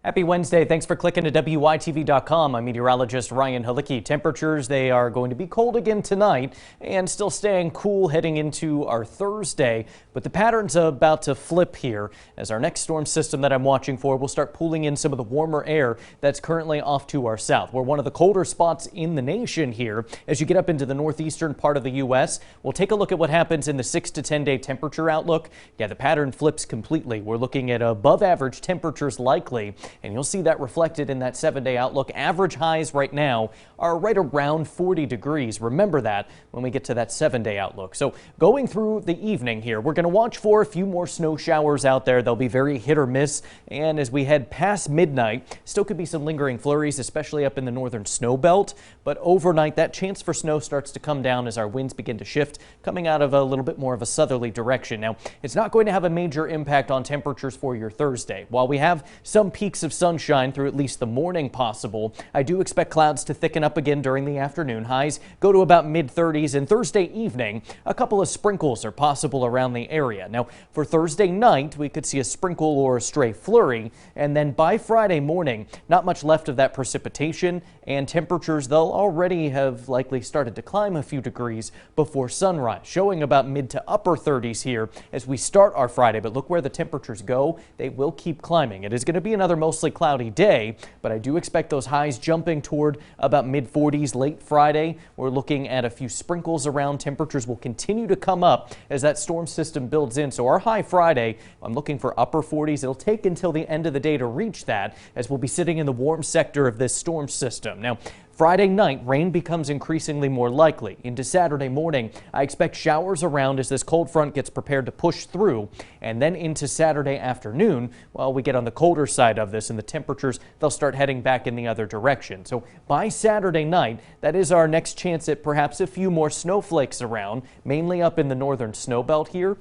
Happy Wednesday. Thanks for clicking to WYTV.com. I'm meteorologist Ryan Halicki. Temperatures, they are going to be cold again tonight and still staying cool heading into our Thursday. But the pattern's about to flip here as our next storm system that I'm watching for will start pulling in some of the warmer air that's currently off to our south. We're one of the colder spots in the nation here. As you get up into the northeastern part of the U.S., we'll take a look at what happens in the 6 to 10 day temperature outlook. Yeah, the pattern flips completely. We're looking at above average temperatures likely. And you'll see that reflected in that 7-day outlook. Average highs right now are right around 40 degrees. Remember that when we get to that 7-day outlook. So going through the evening here, we're going to watch for a few more snow showers out there. They'll be very hit or miss. And as we head past midnight, still could be some lingering flurries, especially up in the northern snow belt. But overnight, that chance for snow starts to come down as our winds begin to shift, coming out of a little bit more of a southerly direction. Now, it's not going to have a major impact on temperatures for your Thursday. While we have some peaks of sunshine through at least the morning possible, I do expect clouds to thicken up again during the afternoon. Highs go to about mid-30s, and Thursday evening, a couple of sprinkles are possible around the area. Now, for Thursday night, we could see a sprinkle or a stray flurry, and then by Friday morning, not much left of that precipitation, and temperatures, they'll already have likely started to climb a few degrees before sunrise, showing about mid to upper 30s here as we start our Friday. But look where the temperatures go. They will keep climbing. It is going to be another mostly cloudy day, but I do expect those highs jumping toward about mid-40s late Friday. We're looking at a few sprinkles around. Temperatures will continue to come up as that storm system builds in. So our high Friday, I'm looking for upper 40s. It'll take until the end of the day to reach that as we'll be sitting in the warm sector of this storm system. Now, Friday night, rain becomes increasingly more likely. Into Saturday morning, I expect showers around as this cold front gets prepared to push through. And then into Saturday afternoon, well, we get on the colder side of this and the temperatures, they'll start heading back in the other direction. So by Saturday night, that is our next chance at perhaps a few more snowflakes around, mainly up in the northern snow belt here.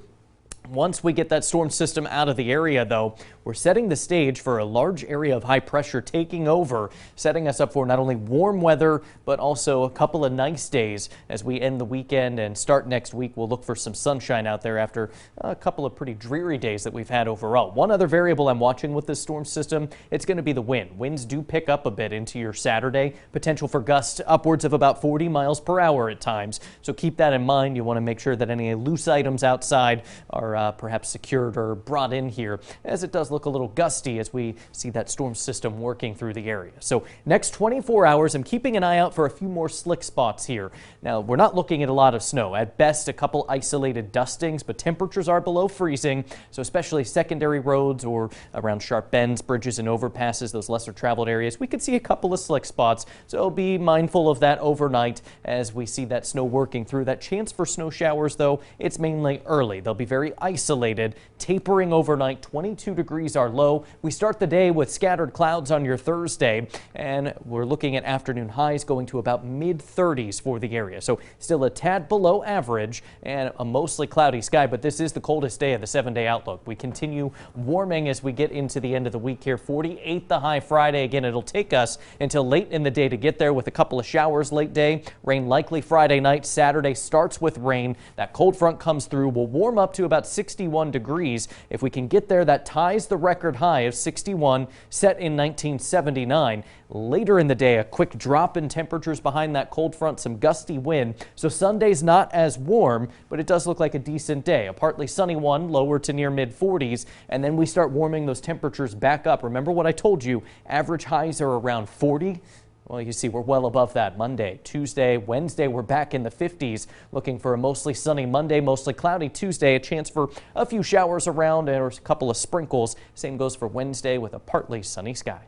Once we get that storm system out of the area, though, we're setting the stage for a large area of high pressure taking over, setting us up for not only warm weather, but also a couple of nice days as we end the weekend and start next week. We'll look for some sunshine out there after a couple of pretty dreary days that we've had overall. One other variable I'm watching with this storm system, it's going to be the wind. Winds do pick up a bit into your Saturday. Potential for gusts upwards of about 40 miles per hour at times. So keep that in mind. You want to make sure that any loose items outside are perhaps secured or brought in here, as it does look a little gusty as we see that storm system working through the area. So next 24 hours, I'm keeping an eye out for a few more slick spots here. Now, we're not looking at a lot of snow. At best, a couple isolated dustings, but temperatures are below freezing, so especially secondary roads or around sharp bends, bridges, and overpasses, those lesser traveled areas, we could see a couple of slick spots. So be mindful of that overnight as we see that snow working through. That chance for snow showers, though, it's mainly early. They'll be very isolated, tapering overnight. 22 degrees are low. We start the day with scattered clouds on your Thursday, and we're looking at afternoon highs going to about mid-30s for the area. So still a tad below average and a mostly cloudy sky, but this is the coldest day of the 7-day outlook. We continue warming as we get into the end of the week here. 48 the high Friday. Again, it'll take us until late in the day to get there with a couple of showers late day. Rain likely Friday night. Saturday starts with rain. That cold front comes through. We'll warm up to about 61 degrees. If we can get there, that ties the record high of 61 set in 1979. Later in the day, a quick drop in temperatures behind that cold front, some gusty wind. So Sunday's not as warm, but it does look like a decent day. A partly sunny one, lower to near mid-40s, and then we start warming those temperatures back up. Remember what I told you, average highs are around 40. Well, you see, we're well above that. Monday, Tuesday, Wednesday, we're back in the 50s, looking for a mostly sunny Monday, mostly cloudy Tuesday, a chance for a few showers around or a couple of sprinkles. Same goes for Wednesday with a partly sunny sky.